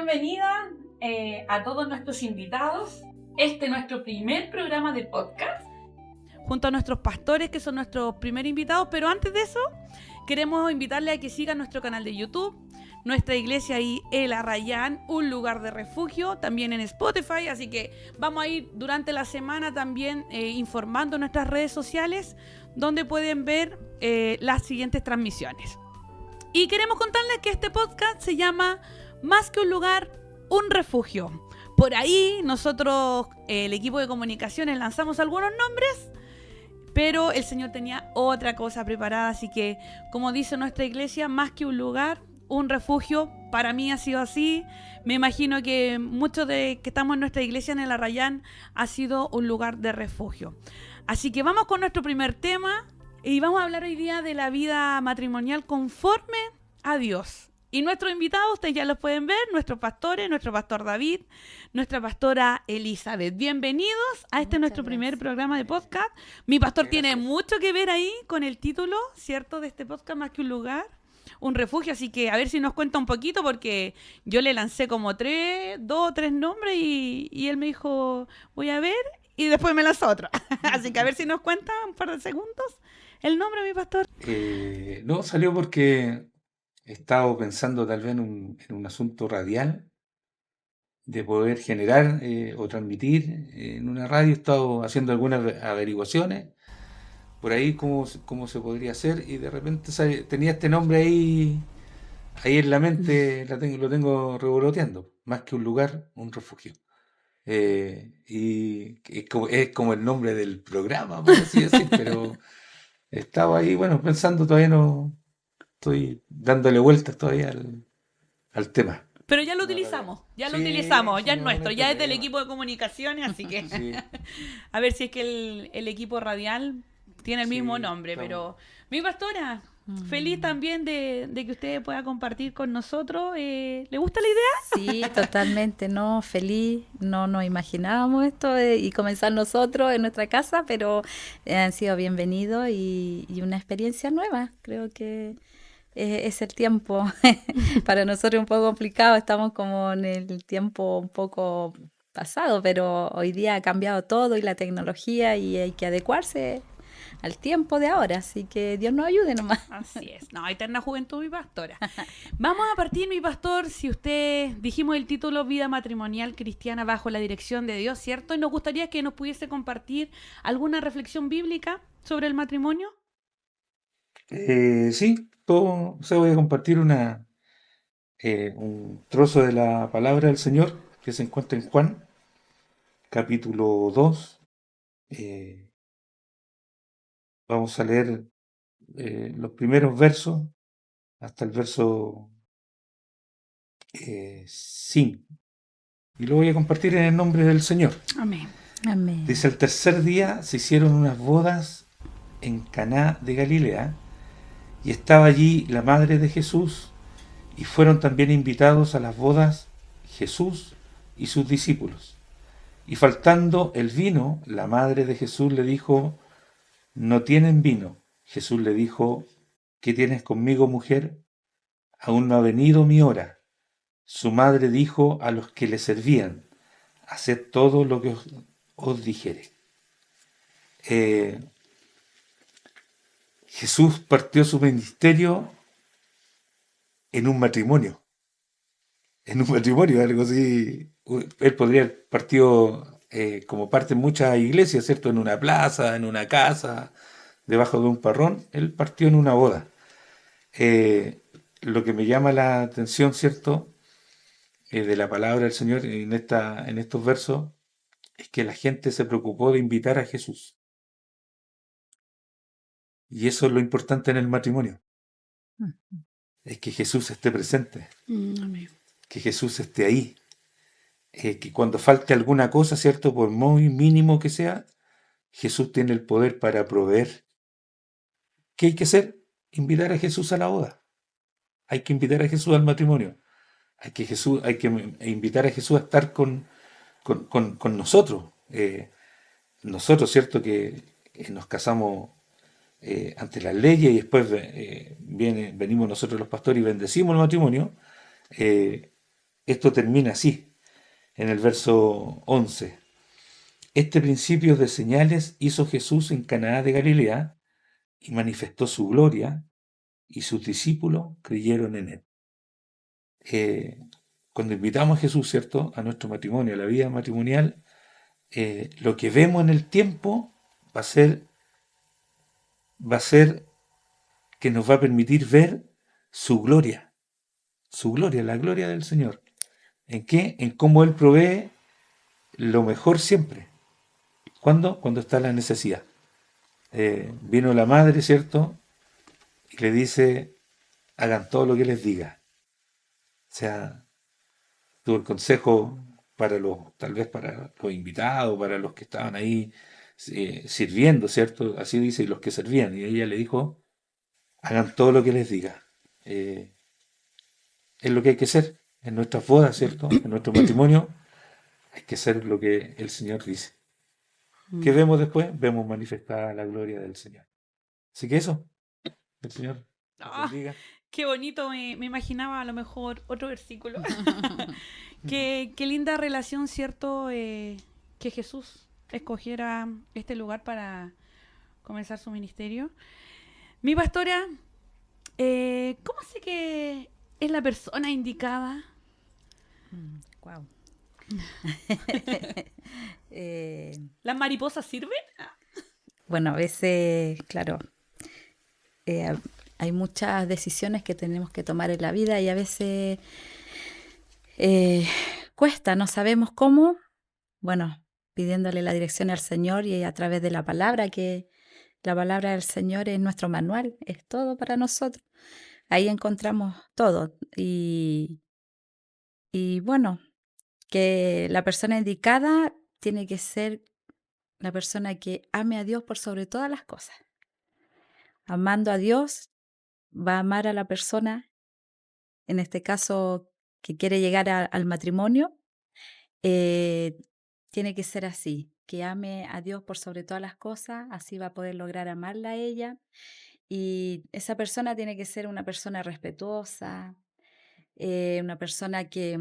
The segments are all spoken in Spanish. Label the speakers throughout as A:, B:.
A: bienvenida a todos nuestros invitados. Este es nuestro primer programa de podcast, junto a nuestros pastores, que son nuestros primeros invitados. Pero antes de eso, queremos invitarles a que sigan nuestro canal de YouTube, nuestra iglesia ahí, El Arrayán, un lugar de refugio, también en Spotify. Así que vamos a ir durante la semana también informando en nuestras redes sociales, donde pueden ver las siguientes transmisiones. Y queremos contarles que este podcast se llama Más que un lugar, un refugio. Por ahí nosotros, el equipo de comunicaciones, lanzamos algunos nombres, pero el Señor tenía otra cosa preparada. Así que, como dice nuestra iglesia, más que un lugar, un refugio. Para mí ha sido así. Me imagino que muchos de que estamos en nuestra iglesia en El Arrayán ha sido un lugar de refugio. Así que vamos con nuestro primer tema. Y vamos a hablar hoy día de la vida matrimonial conforme a Dios. Y nuestros invitados, ustedes ya los pueden ver, nuestros pastores, nuestro pastor David, nuestra pastora Elizabeth. Bienvenidos a este nuestro primer programa de podcast. Mi pastor tiene mucho que ver ahí con el título, ¿cierto?, de este podcast, Más que un lugar, un refugio. Así que a ver si nos cuenta un poquito, porque yo le lancé como 2 o 3 nombres y él me dijo, voy a ver, y después me lanzó otro. Así que a ver si nos cuenta un par de segundos el nombre, mi pastor.
B: No, salió porque he estado pensando tal vez en un asunto radial, de poder generar o transmitir en una radio. He estado haciendo algunas averiguaciones por ahí cómo se podría hacer, y de repente tenía este nombre ahí en la mente, lo tengo revoloteando. Más que un lugar, un refugio. Y es como el nombre del programa, por así decir, pero estaba ahí, bueno, pensando. Todavía no estoy dándole vueltas todavía al tema.
A: Pero ya lo utilizamos, ya lo
B: Sí,
A: utilizamos, ya
B: sí,
A: es
B: no hay
A: nuestro, ya es del
B: problema.
A: equipo de comunicaciones, así que
B: Sí,
A: a ver si es que el equipo radial tiene el mismo
B: sí,
A: nombre.
B: estamos.
A: Pero mi pastora, feliz también de que usted pueda compartir con nosotros. ¿Le gusta la idea?
C: Sí, totalmente, no, feliz, no nos imaginábamos esto y comenzar nosotros en nuestra casa, pero han sido bienvenidos y una experiencia nueva. Creo que es el tiempo. Para nosotros es un poco complicado, estamos como en el tiempo un poco pasado, pero hoy día ha cambiado todo y la tecnología y hay que adecuarse al tiempo de ahora, así que Dios nos ayude nomás.
A: Así es, no, eterna juventud, mi pastora. Vamos a partir, mi pastor, si usted, dijimos el título, Vida Matrimonial Cristiana bajo la dirección de Dios, ¿cierto? Y nos gustaría que nos pudiese compartir alguna reflexión bíblica sobre el matrimonio.
B: Sí, voy a compartir un trozo de la palabra del Señor que se encuentra en Juan, capítulo 2. Vamos a leer los primeros versos hasta el verso 5. Y lo voy a compartir en el nombre del Señor.
A: Amén.
C: Amén.
B: Dice: el tercer día se hicieron unas bodas en Caná de Galilea, y estaba allí la madre de Jesús, y fueron también invitados a las bodas Jesús y sus discípulos. Y faltando el vino, la madre de Jesús le dijo: no tienen vino. Jesús le dijo: ¿qué tienes conmigo, mujer? Aún no ha venido mi hora. Su madre dijo a los que le servían: haced todo lo que os dijere. Jesús partió su ministerio en un matrimonio. Algo así. Él podría haber partido como parte en muchas iglesias, ¿cierto? En una plaza, en una casa, debajo de un parrón. Él partió en una boda. Lo que me llama la atención, ¿cierto?, de la palabra del Señor en estos versos, es que la gente se preocupó de invitar a Jesús. Y eso es lo importante en el matrimonio. Es que Jesús esté presente,
A: Amén.
B: que Jesús esté ahí, que cuando falte alguna cosa, ¿cierto?, por muy mínimo que sea, Jesús tiene el poder para proveer. ¿Qué hay que hacer? Invitar a Jesús a la boda. Hay que invitar a Jesús al matrimonio. Hay que invitar a Jesús a estar con nosotros. Nosotros, ¿cierto?, que nos casamos ante las leyes, y después venimos nosotros los pastores y bendecimos el matrimonio. esto termina así, en el verso 11. Este principio de señales hizo Jesús en Caná de Galilea y manifestó su gloria, y sus discípulos creyeron en él. Cuando invitamos a Jesús, ¿cierto?, a nuestro matrimonio, a la vida matrimonial, lo que vemos en el tiempo va a ser que nos va a permitir ver su gloria, la gloria del Señor. ¿En qué? En cómo Él provee lo mejor siempre. ¿Cuándo? Cuando está la necesidad. Vino la madre, ¿cierto?, y le dice, hagan todo lo que les diga. O sea, tuvo el consejo para tal vez para los invitados, para los que estaban ahí sirviendo, ¿cierto? Así dice, y los que servían. Y ella le dijo, hagan todo lo que les diga. Es lo que hay que hacer en nuestras bodas, ¿cierto? En nuestro matrimonio hay que hacer lo que el Señor dice. ¿Qué vemos después? Vemos manifestada la gloria del Señor. Así que eso, el Señor nos bendiga.
A: Qué bonito, me imaginaba a lo mejor otro versículo. Qué linda relación, ¿cierto? Que Jesús escogiera este lugar para comenzar su ministerio. Mi pastora, ¿cómo sé que es la persona indicada?
C: Wow.
A: ¿Las mariposas sirven?
C: Bueno, a veces, claro, hay muchas decisiones que tenemos que tomar en la vida y a veces cuesta, no sabemos cómo. Bueno, pidiéndole la dirección al Señor y a través de la palabra, que la palabra del Señor es nuestro manual, es todo para nosotros. Ahí encontramos todo. Y bueno, que la persona indicada tiene que ser la persona que ame a Dios por sobre todas las cosas. Amando a Dios, va a amar a la persona, en este caso, que quiere llegar al matrimonio. Tiene que ser así, que ame a Dios por sobre todas las cosas, así va a poder lograr amarla a ella. Y esa persona tiene que ser una persona respetuosa, una persona que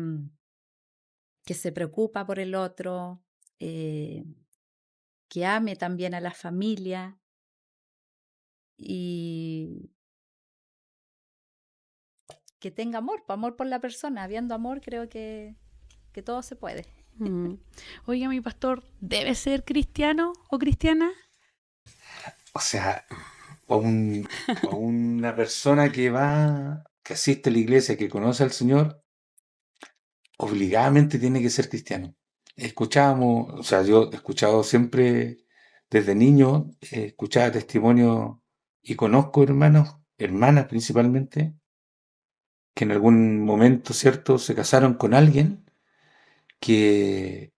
C: se preocupa por el otro, que ame también a la familia y que tenga amor por la persona. Habiendo amor, creo que todo se puede.
A: Oiga, mi pastor, ¿debe ser cristiano o cristiana?
B: O sea, una persona que asiste a la iglesia, que conoce al Señor, obligadamente tiene que ser cristiano. Yo he escuchado siempre, desde niño, escuchaba testimonios y conozco hermanas principalmente, que en algún momento, ¿cierto?, se casaron con alguien que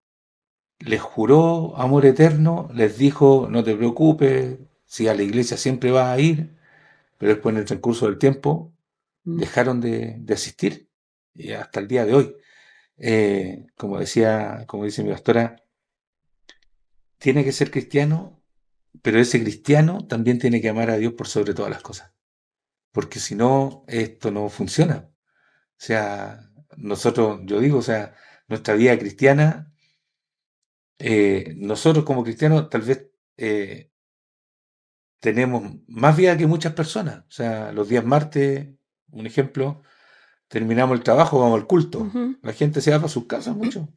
B: les juró amor eterno, les dijo, no te preocupes, si a la iglesia siempre vas a ir, pero después en el transcurso del tiempo dejaron de asistir, y hasta el día de hoy. Como dice mi pastora, tiene que ser cristiano, pero ese cristiano también tiene que amar a Dios por sobre todas las cosas, porque si no, esto no funciona. O sea, nuestra vida cristiana, nosotros como cristianos tal vez tenemos más vida que muchas personas. O sea, los días martes, un ejemplo, terminamos el trabajo, vamos al culto. La gente se va para sus casas mucho.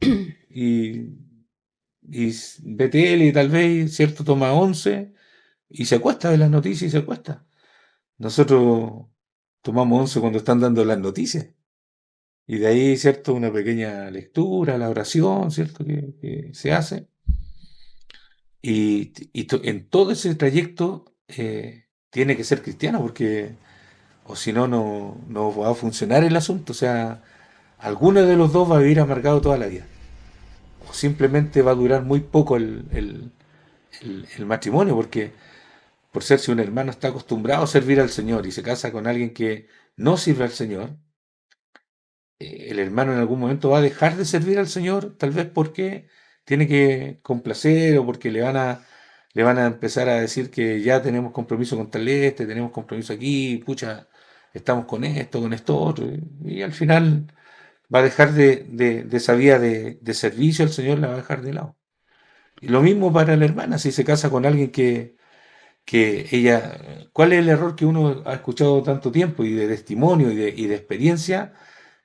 B: y ve tele y tal vez, ¿cierto?, toma 11 y se acuesta de las noticias y se acuesta. Nosotros tomamos 11 cuando están dando las noticias. Y de ahí, ¿cierto?, una pequeña lectura, la oración, ¿cierto?, que se hace. Y en todo ese trayecto tiene que ser cristiano, porque o si no, no va a funcionar el asunto. O sea, alguno de los dos va a vivir amargado toda la vida. O simplemente va a durar muy poco el matrimonio, porque por ser, si un hermano está acostumbrado a servir al Señor y se casa con alguien que no sirve al Señor, el hermano en algún momento va a dejar de servir al Señor, tal vez porque tiene que complacer, o porque le van a empezar a decir que ya tenemos compromiso con tal tenemos compromiso aquí, pucha, estamos con esto otro, y al final va a dejar de esa vía de servicio al Señor, la va a dejar de lado. Y lo mismo para la hermana, si se casa con alguien que ella, ¿cuál es el error que uno ha escuchado tanto tiempo y de testimonio y de experiencia?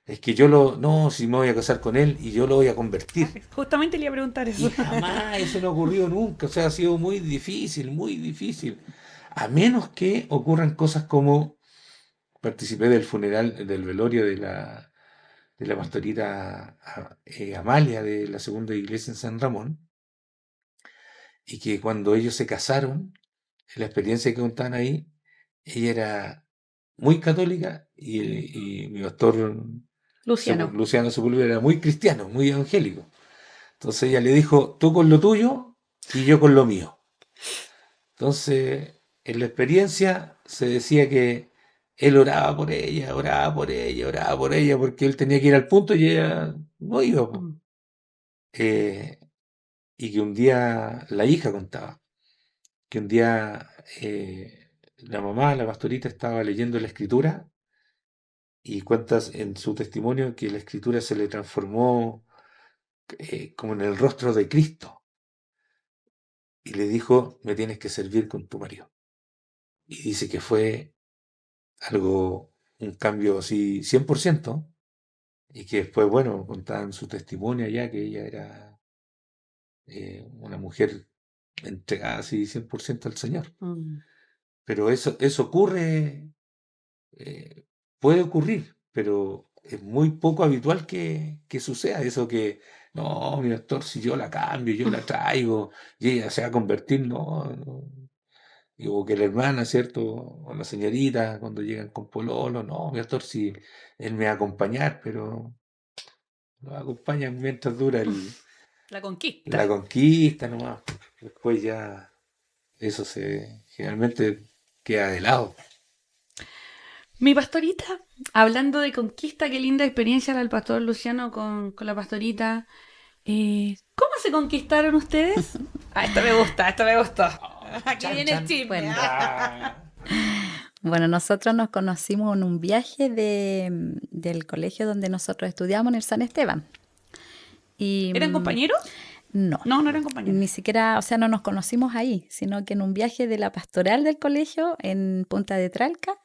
B: Es que no, si me voy a casar con él y yo lo voy a convertir.
A: Justamente le iba a preguntar
B: Y
A: eso.
B: jamás eso no ha ocurrido nunca, o sea, ha sido muy difícil, muy difícil. A menos que ocurran cosas como participé del funeral, del velorio de la pastorita Amalia de la segunda iglesia en San Ramón, y que cuando ellos se casaron, en la experiencia que contaban ahí, ella era muy católica y mi pastor
A: Luciano.
B: Luciano Sepúlveda era muy cristiano, muy evangélico. Entonces ella le dijo, tú con lo tuyo y yo con lo mío. Entonces, en la experiencia se decía que él oraba por ella, oraba por ella, oraba por ella, porque él tenía que ir al punto y ella no iba, po. Eh, y que un día, la hija contaba, que un día la mamá, la pastorita, estaba leyendo la escritura y cuentas en su testimonio que la escritura se le transformó como en el rostro de Cristo y le dijo, me tienes que servir con tu marido. Y dice que fue algo, un cambio así 100%, y que después, bueno, contaban su testimonio allá, que ella era una mujer entregada así 100% al Señor. Pero eso ocurre, eh, puede ocurrir, pero es muy poco habitual que suceda eso que, no, mi doctor, si yo la cambio, yo la traigo, y ella se va a convertir, no, no. O que la hermana, ¿cierto? O la señorita, cuando llegan con pololo, no, mi doctor, si él me va a acompañar, pero nos acompañan mientras dura
A: La conquista.
B: la conquista nomás. Después ya eso generalmente queda de lado.
A: Mi pastorita, hablando de conquista, qué linda experiencia la del pastor Luciano con la pastorita. ¿Cómo se conquistaron ustedes? Esta me gusta, esta me gustó. Aquí
B: Chan,
A: viene el
B: chan.
A: chisme.
C: Bueno.
B: Ah,
C: Bueno, nosotros nos conocimos en un viaje del colegio donde nosotros estudiamos en el San Esteban. Y,
A: ¿Eran compañeros?
C: No,
A: No, no eran compañeros.
C: ni siquiera, o sea, no nos conocimos ahí, sino que en un viaje de la pastoral del colegio en Punta de Tralca,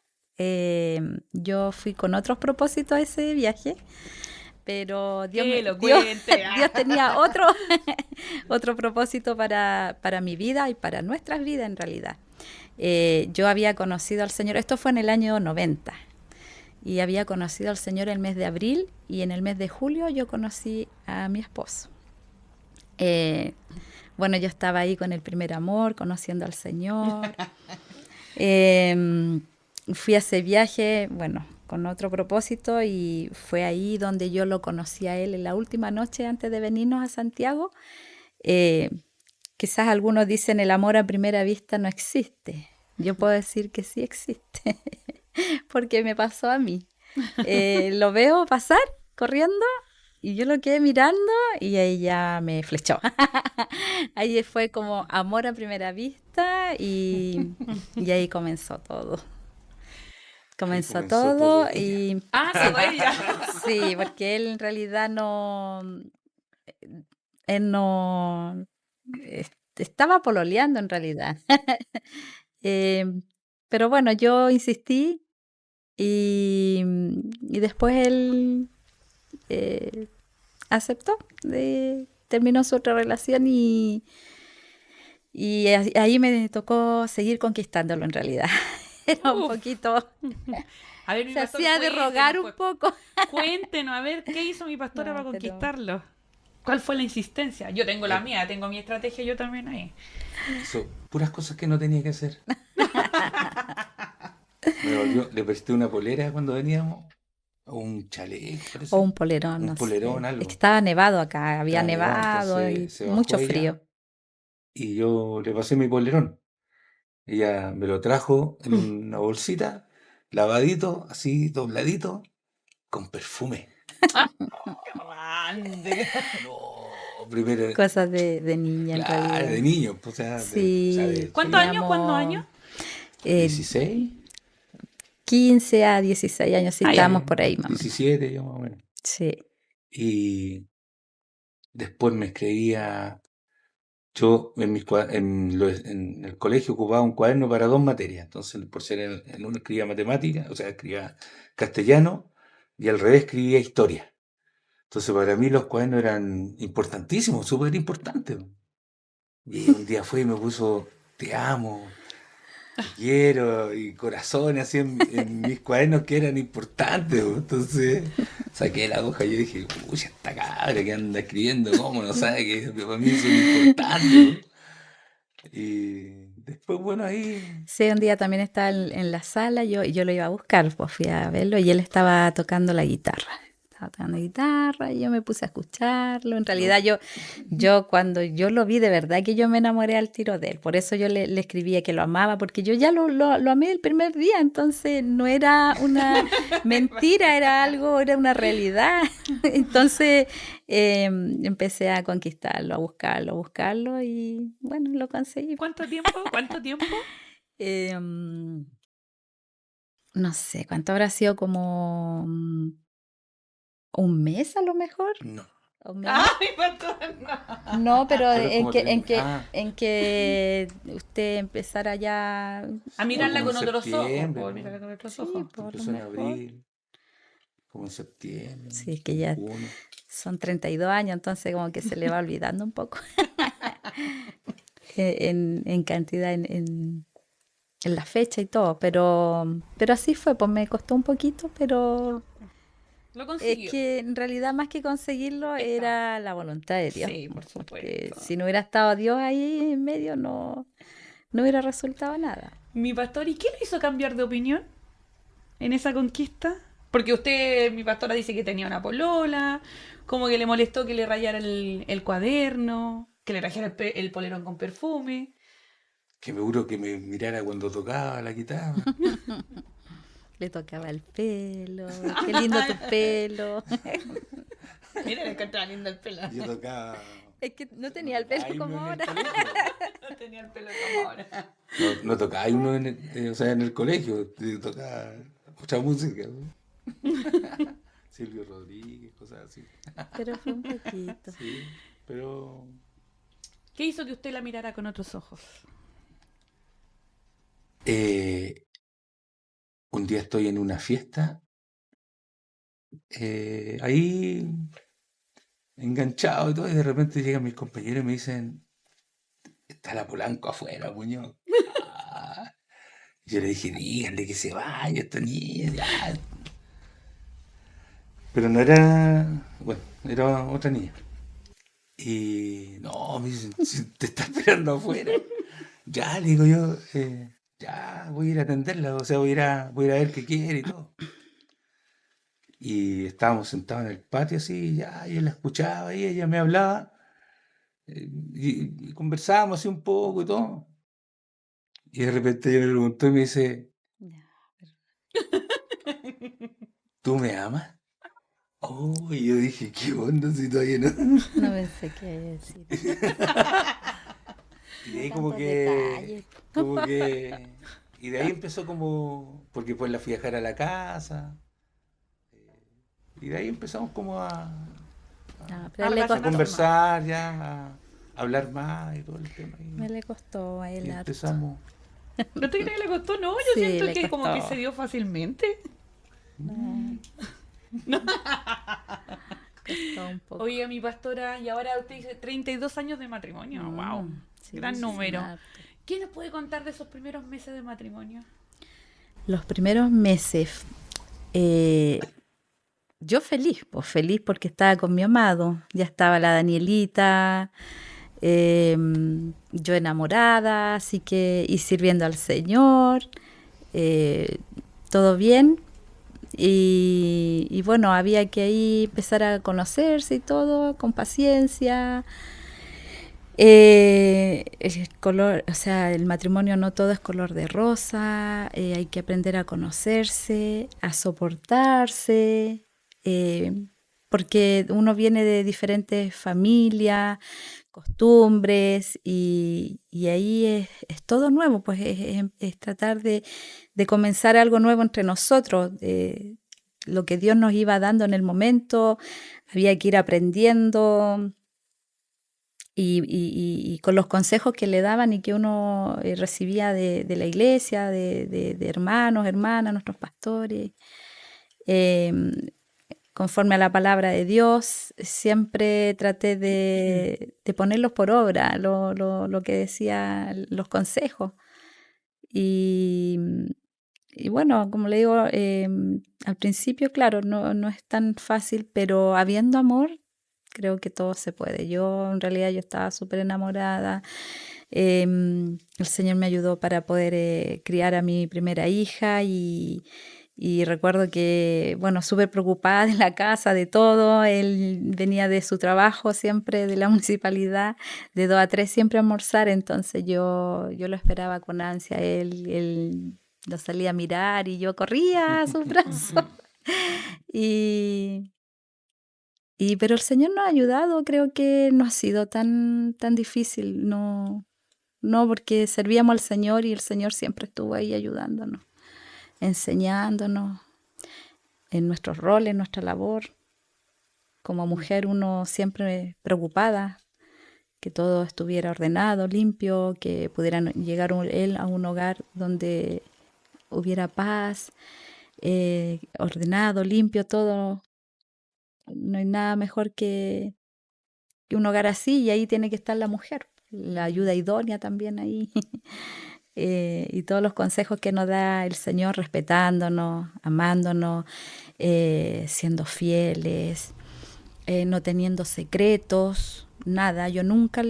C: yo fui con otros propósitos a ese viaje, pero Dios,
A: Que lo
C: Dios,
A: cuente.
C: Dios tenía otro propósito para mi vida y para nuestras vidas en realidad. Yo había conocido al Señor, esto fue en el año 90, y había conocido al Señor el mes de abril, y en el mes de julio yo conocí a mi esposo. Bueno, yo estaba ahí con el primer amor, conociendo al Señor. Fui a ese viaje, bueno, con otro propósito, y fue ahí donde yo lo conocí a él en la última noche antes de venirnos a Santiago. Quizás algunos dicen el amor a primera vista no existe. Yo puedo decir que sí existe, porque me pasó a mí. Lo veo pasar corriendo y yo lo quedé mirando y ahí ya me flechó. Ahí fue como amor a primera vista y ahí comenzó todo. Comenzó todo y
A: Ah, sí, ella.
C: sí, porque él en realidad él no estaba pololeando en realidad. Pero bueno, yo insistí y después él aceptó, terminó su otra relación y ahí me tocó seguir conquistándolo en realidad. Era un
A: Uf.
C: poquito,
A: A ver, mi
C: se
A: pastor,
C: hacía de rogar un
A: cuéntenos,
C: poco.
A: Cuéntenos, a ver, ¿qué hizo mi pastora
C: No,
A: para
C: pero-
A: conquistarlo? ¿Cuál fue la insistencia? Yo tengo la mía, tengo mi estrategia yo también ahí.
B: Eso, puras cosas que no tenía que hacer. Le presté una polera cuando veníamos, o un chaleco, parece.
C: O un polerón,
B: Un
C: no
B: polerón,
C: sé.
B: algo.
C: Es que estaba nevado acá, había
B: Estaba nevado,
C: nevado
B: entonces
C: y
B: se bajó
C: mucho
B: ella.
C: frío.
B: Y yo le pasé mi polerón. Ella me lo trajo en una bolsita, lavadito, así, dobladito, con perfume.
A: Grande.
B: No, primero,
C: Cosas de niña en
B: claro,
C: realidad.
B: de niño, pues, o sea,
C: Sí.
A: ¿Cuántos años?
C: teníamos,
A: ¿Cuántos años?
B: 16,
C: 15 a 16 años, sí,
A: Ah, ya.
C: estábamos por ahí, mamá.
B: 17, yo más o menos.
C: Sí.
B: Y después me escribía, yo en el colegio ocupaba un cuaderno para 2 materias, entonces por ser en uno escribía matemática, o sea, escribía castellano y al revés escribía historia. Entonces para mí los cuadernos eran importantísimos, súper importantes. Y un día fue y me puso, te amo, te quiero, y corazones así en mis cuadernos que eran importantes. Entonces saqué la hoja y yo dije, uy, esta cabra que anda escribiendo, ¿cómo no sabe que para mí son importantes? Y después, bueno, ahí,
C: Sí, un día también estaba en la sala, yo lo iba a buscar, pues fui a verlo y él estaba tocando la guitarra. Estaba tocando guitarra y yo me puse a escucharlo. En realidad yo cuando yo lo vi, de verdad que yo me enamoré al tiro de él. Por eso yo le escribía que lo amaba, porque yo ya lo amé el primer día, entonces no era una mentira, era algo, era una realidad. Entonces empecé a conquistarlo, a buscarlo y bueno, lo conseguí.
A: ¿Cuánto tiempo? ¿Cuánto tiempo?
C: No sé, ¿cuánto habrá sido? Como un mes a lo mejor,
B: no.
C: o menos.
A: ¡Ay, pastora, no!
C: No, pero
B: Pero
C: en
B: como
C: que, en que,
B: ah,
C: en que usted empezara ya.
A: A mirarla
B: como
A: con
B: en
A: otros ojos,
B: septiembre,
A: por
B: ¿no?
A: mirarla con otros
C: Sí,
A: ojos.
C: por lo
B: Empezó en
C: mejor.
B: abril, como en septiembre,
C: Sí, es que
B: en
C: ya
B: junio.
C: son 32 años, entonces como que se le va olvidando un poco en cantidad, en la fecha y todo, pero así fue, pues me costó un poquito, pero
A: Lo
C: es
A: consiguió.
C: que en realidad más que conseguirlo
A: Está.
C: era la voluntad de Dios,
A: Sí, por
C: porque
A: supuesto.
C: si no hubiera estado Dios ahí en medio no hubiera resultado nada.
A: Mi pastor, ¿y qué le hizo cambiar de opinión en esa conquista? Porque usted, mi pastora, dice que tenía una polola, como que le molestó que le rayara el cuaderno, que le rayara el polerón con perfume.
B: Que me juro que me mirara cuando tocaba la guitarra.
C: Le tocaba el pelo, qué lindo tu pelo.
A: Mira, le encontraba lindo el pelo.
B: Yo tocaba.
C: Es que no tenía el pelo
B: tocaba
C: como
B: himno en el
C: ahora.
B: colegio.
A: No tenía el pelo como ahora.
B: No tocaba himno o sea, en el colegio. Tocaba mucha música, ¿no? Silvio Rodríguez, cosas así.
C: Pero fue un poquito.
B: Sí, pero
A: ¿Qué hizo que usted la mirara con otros ojos?
B: un día estoy en una fiesta, ahí enganchado y todo, y de repente llegan mis compañeros y me dicen, está la Polanco afuera, puño. Ah, yo le dije, díganle que se vaya esta niña, ya. Pero no era, bueno, era otra niña. Y no, me dicen, "Si te está esperando afuera. Ya, le digo yo, ya voy a ir a atenderla, o sea, voy a ir a ver qué quiere y todo. Y estábamos sentados en el patio así, ya, yo la escuchaba y ella me hablaba, y conversábamos así un poco y todo. Y de repente ella me preguntó y me dice,
C: Ya,
B: ¿tú me amas? Oh, y yo dije, ¿qué onda si todavía no?
C: no pensé que iba a decir.
B: Y de ahí
C: Tantos detalles.
B: como que, y de ahí empezó como, porque pues la fui a dejar a la casa, y de ahí empezamos como
C: No, pero a él le
B: a
C: costó más.
B: conversar ya, a hablar más y todo el tema.
C: Me le costó a
B: Y
C: él harto.
B: empezamos.
A: ¿No te crees que le costó? No, yo
C: Sí,
A: siento
C: le
A: que como que
C: costó.
A: se dio fácilmente.
C: Costó un poco.
A: Oye, mi pastora, y ahora usted dice 32 años de matrimonio. Wow,
C: Sí,
A: gran
C: sí,
A: número.
C: harto.
A: ¿Qué nos puede contar de esos primeros meses de matrimonio?
C: Los primeros meses, yo feliz, pues feliz porque estaba con mi amado. Ya estaba la Danielita, yo enamorada, así que, y sirviendo al Señor, todo bien. Y bueno, había que ahí empezar a conocerse y todo, con paciencia. El color, o sea, el matrimonio no todo es color de rosa, hay que aprender a conocerse, a soportarse, porque uno viene de diferentes familias, costumbres, y ahí es todo nuevo, pues es tratar de comenzar algo nuevo entre nosotros, lo que Dios nos iba dando en el momento, había que ir aprendiendo y con los consejos que le daban y que uno recibía de la iglesia, de hermanos, hermanas, nuestros pastores, eh, conforme a la palabra de Dios, siempre traté de ponerlos por obra, lo que decían los consejos. Y, y bueno, como le digo, al principio, claro, no es tan fácil, pero habiendo amor, creo que todo se puede. Yo, en realidad, yo estaba súper enamorada. El Señor me ayudó para poder criar a mi primera hija y recuerdo que, bueno, súper preocupada de la casa, de todo. Él venía de su trabajo siempre, de la municipalidad, de 2 a 3 siempre a almorzar, entonces yo lo esperaba con ansia. Él lo salía a mirar y yo corría a sus brazos. Y, pero el Señor nos ha ayudado, creo que no ha sido tan difícil, no, porque servíamos al Señor y el Señor siempre estuvo ahí ayudándonos, enseñándonos en nuestros roles, en nuestra labor. Como mujer uno siempre preocupada que todo estuviera ordenado, limpio, que pudiera llegar él a un hogar donde hubiera paz, ordenado, limpio, todo. No hay nada mejor que un hogar así, y ahí tiene que estar la mujer, la ayuda idónea también ahí. Y todos los consejos que nos da el Señor, respetándonos, amándonos, siendo fieles, no teniendo secretos, nada. Yo nunca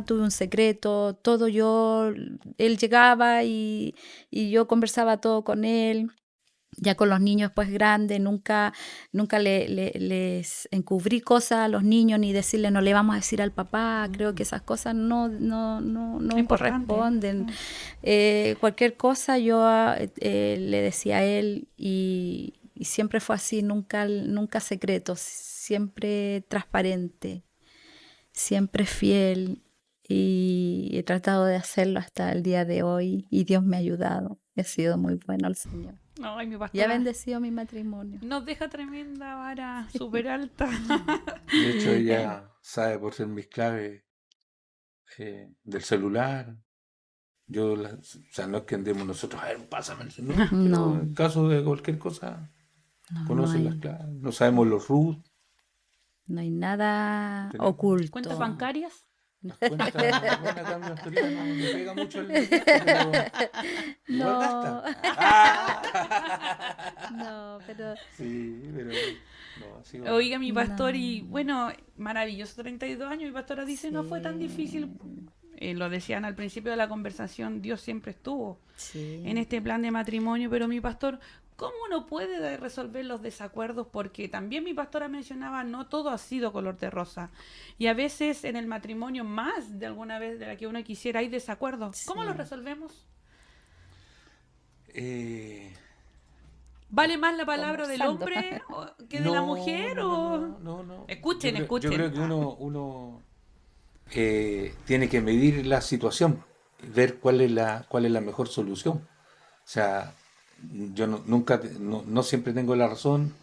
C: tuve un secreto, todo él llegaba y yo conversaba todo con él. Ya con los niños pues grandes, nunca les encubrí cosas a los niños, ni decirle no le vamos a decir al papá. Creo que esas cosas no corresponden. Cualquier cosa yo le decía a él y siempre fue así, nunca secretos, siempre transparente, siempre fiel, y he tratado de hacerlo hasta el día de hoy y Dios me ha ayudado. He sido muy bueno el Señor.
A: Ay, mi
C: Y ha
A: pastora
C: bendecido mi matrimonio.
A: nos deja tremenda vara, súper alta.
B: De hecho, ella sabe por ser mis claves del celular. O sea, no es que andemos nosotros, a ver, pásame el celular. Pero
C: No.
B: en caso de cualquier cosa,
C: No
B: conocen
C: hay,
B: las claves. No sabemos los root.
C: no hay nada
B: Tenemos
C: oculto.
A: ¿Cuentas bancarias?
B: Las cuentas, bueno, acá en mi autoridad no me pega mucho el pero igual gasta.
C: No, pero
B: Sí, pero no, así
A: Oiga, mi pastor,
C: No.
A: y bueno, maravilloso, 32 años, mi pastora dice, no fue tan difícil. Lo decían al principio de la conversación, Dios siempre estuvo
C: sí.
A: en este plan de matrimonio, pero mi pastor, ¿cómo uno puede resolver los desacuerdos? Porque también mi pastora mencionaba, no todo ha sido color de rosa. Y a veces en el matrimonio, más de alguna vez de la que uno quisiera, hay desacuerdos. ¿Cómo
C: Sí.
A: los resolvemos?
B: Eh,
A: ¿Vale más la palabra del
C: Conversando.
A: hombre que de la mujer? ¿O?
B: no.
A: Escuchen,
B: Yo
A: escuchen.
B: creo que uno tiene que medir la situación, ver cuál es la mejor solución. O sea, yo no siempre tengo la razón,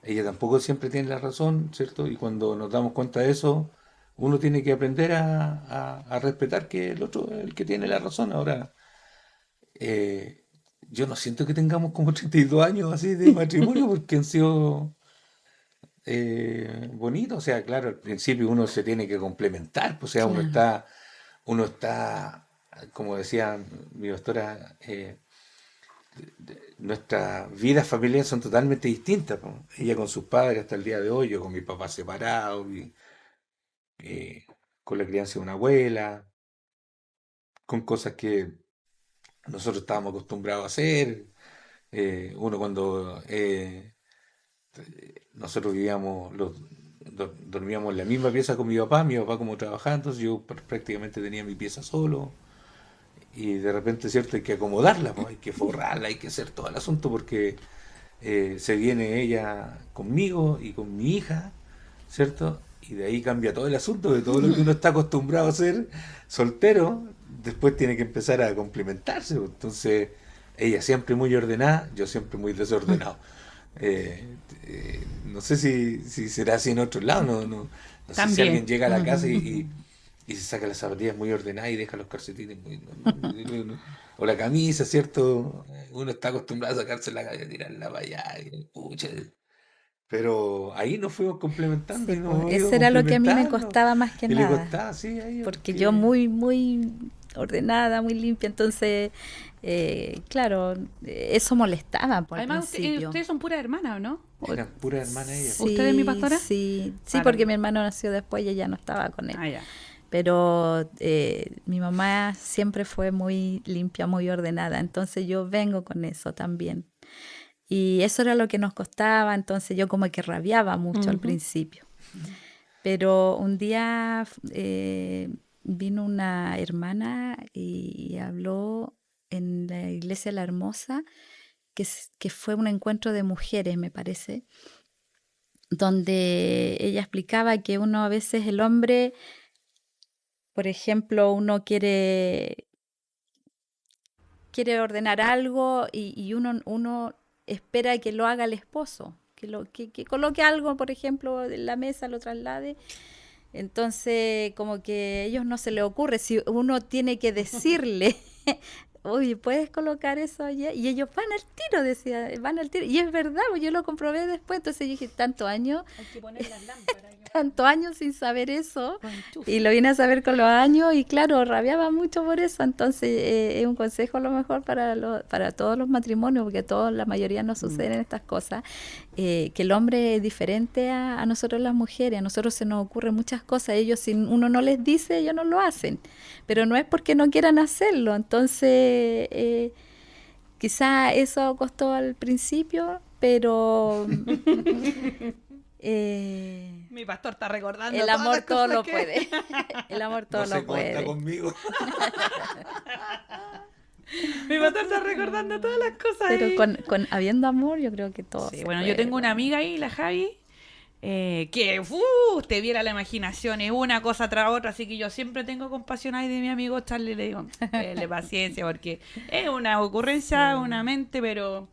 B: ella tampoco siempre tiene la razón, ¿cierto? Y cuando nos damos cuenta de eso, uno tiene que aprender a respetar que el otro es el que tiene la razón. Ahora, yo no siento que tengamos como 32 años así de matrimonio porque han sido bonitos. O sea, claro, al principio uno se tiene que complementar, pues, o sea,
C: Claro.
B: uno está, como decía mi pastora, nuestras vidas familiares son totalmente distintas, po. Ella con sus padres hasta el día de hoy, yo con mi papá separado, eh, con la crianza de una abuela, con cosas que nosotros estábamos acostumbrados a hacer. Uno cuando nosotros dormíamos en la misma pieza con mi papá como trabajaba, entonces yo prácticamente tenía mi pieza solo. Y de repente, ¿cierto? Hay que acomodarla, pues, hay que forrarla, hay que hacer todo el asunto porque se viene ella conmigo y con mi hija, ¿cierto? Y de ahí cambia todo el asunto, de todo lo que uno está acostumbrado a hacer soltero, después tiene que empezar a complementarse, pues. Entonces, ella siempre muy ordenada, yo siempre muy desordenado. No sé si será así en otros lados, no sé si
A: También.
B: alguien llega a la casa y se saca las zapatillas muy ordenadas y deja los calcetines muy... o la camisa, ¿cierto? Uno está acostumbrado a sacarse la cabeza y tirarla para allá. Pucha. Pero ahí nos fuimos complementando y
C: Sí,
B: nos
C: pues
B: hemos ido
C: eso era lo que a mí me
B: complementando.
C: costaba más que
B: Y le
C: nada,
B: costaba, sí, a ellos
C: porque yo
B: que...
C: muy ordenada, muy limpia, entonces, claro, eso molestaba por el
A: Además,
C: principio.
A: ustedes son puras hermanas, ¿o no?
B: Eran puras hermanas ellas.
A: ¿Usted es mi pastora?
C: Sí,
A: Para
C: porque
A: mí.
C: mi hermano nació después y ella no estaba con él.
A: Ah, ya.
C: Pero mi mamá siempre fue muy limpia, muy ordenada, entonces yo vengo con eso también. Y eso era lo que nos costaba, entonces yo como que rabiaba mucho al
A: Ujú.
C: principio. Pero un día vino una hermana y habló en la iglesia La Hermosa, que fue un encuentro de mujeres, me parece, donde ella explicaba que uno a veces el hombre, por ejemplo, uno quiere ordenar algo y uno espera que lo haga el esposo, que coloque algo, por ejemplo, en la mesa, lo traslade. Entonces, como que a ellos no se les ocurre, si uno tiene que decirle, oye, ¿puedes colocar eso allá? Y ellos van al tiro, decía, van al tiro. Y es verdad, pues yo lo comprobé después, entonces yo dije, tantos años sin saber eso, y lo vine a saber con los años, y claro, rabiaba mucho por eso. Entonces, es un consejo a lo mejor para todos los matrimonios, porque la mayoría no suceden estas cosas, que el hombre es diferente a nosotros las mujeres. A nosotros se nos ocurren muchas cosas, ellos, si uno no les dice, ellos no lo hacen, pero no es porque no quieran hacerlo. Entonces, quizá eso costó al principio, pero
A: Mi pastor está recordando.
C: el
A: todas
C: amor
A: las
C: todo
A: cosas
C: lo
A: que-
C: puede. El amor todo
B: No sé
C: lo
B: cómo está
C: puede.
B: conmigo.
A: Mi pastor está recordando todas las cosas.
C: Pero
A: ahí.
C: con habiendo amor, yo creo que todo
A: Sí,
C: se
A: bueno,
C: puede.
A: yo tengo una amiga ahí, la Javi, que usted viera la imaginación, es una cosa tras otra, así que yo siempre tengo compasión ahí de mi amigo Charlie, le digo, le paciencia, porque es una ocurrencia, una mente, pero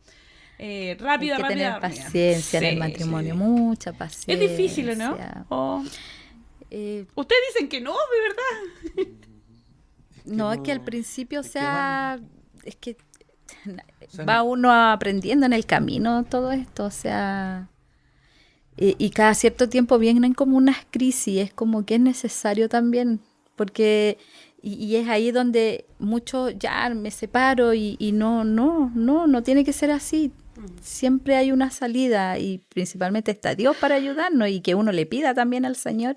A: rápida,
C: Hay que
A: rápida.
C: tener paciencia en el
A: Sí,
C: matrimonio,
A: sí.
C: mucha
A: Es
C: paciencia.
A: difícil, ¿no? Oh. Ustedes dicen que no, de verdad.
C: No, es que al principio,
B: es que van-
C: es que
B: o sea,
C: va uno aprendiendo en el camino todo esto, o sea, y cada cierto tiempo vienen como unas crisis, es como que es necesario también, porque, y es ahí donde mucho ya me separo y no tiene que ser así. Siempre hay una salida y principalmente está Dios para ayudarnos y que uno le pida también al Señor.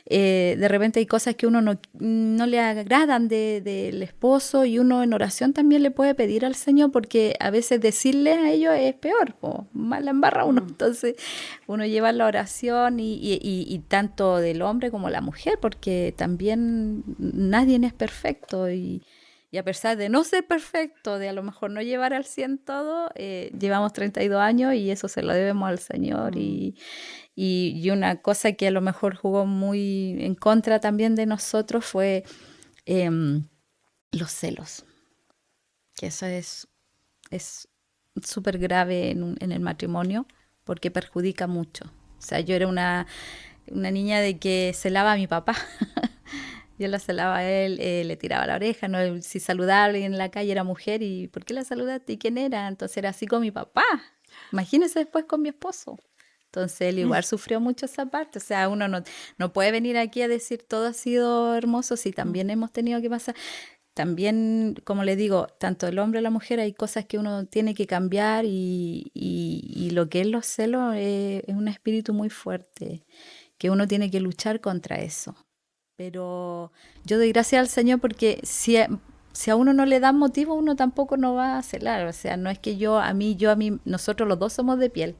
C: De repente hay cosas que uno no le agradan del esposo y uno en oración también le puede pedir al Señor, porque a veces decirle a ellos es peor, más la embarra uno. Entonces uno lleva la oración y tanto del hombre como la mujer, porque también nadie es perfecto y a pesar de no ser perfecto, de a lo mejor no llevar al 100 todo, llevamos 32 años y eso se lo debemos al Señor. Y una cosa que a lo mejor jugó muy en contra también de nosotros fue los celos, que eso es súper grave en el matrimonio porque perjudica mucho. O sea, yo era una niña de que celaba a mi papá. Yo la celaba a él, le tiraba la oreja, no, si saludaba a alguien en la calle era mujer, ¿y por qué la saludaste? ¿Y quién era? Entonces era así con mi papá. Imagínese después con mi esposo. Entonces él igual sufrió mucho esa parte. O sea, uno no puede venir aquí a decir todo ha sido hermoso, si también hemos tenido que pasar. También, como le digo, tanto el hombre y la mujer, hay cosas que uno tiene que cambiar y lo que es los celos es un espíritu muy fuerte, que uno tiene que luchar contra eso. Pero yo doy gracias al Señor porque si a uno no le dan motivo, uno tampoco no va a celar. O sea, no es que a mí, nosotros los dos somos de piel.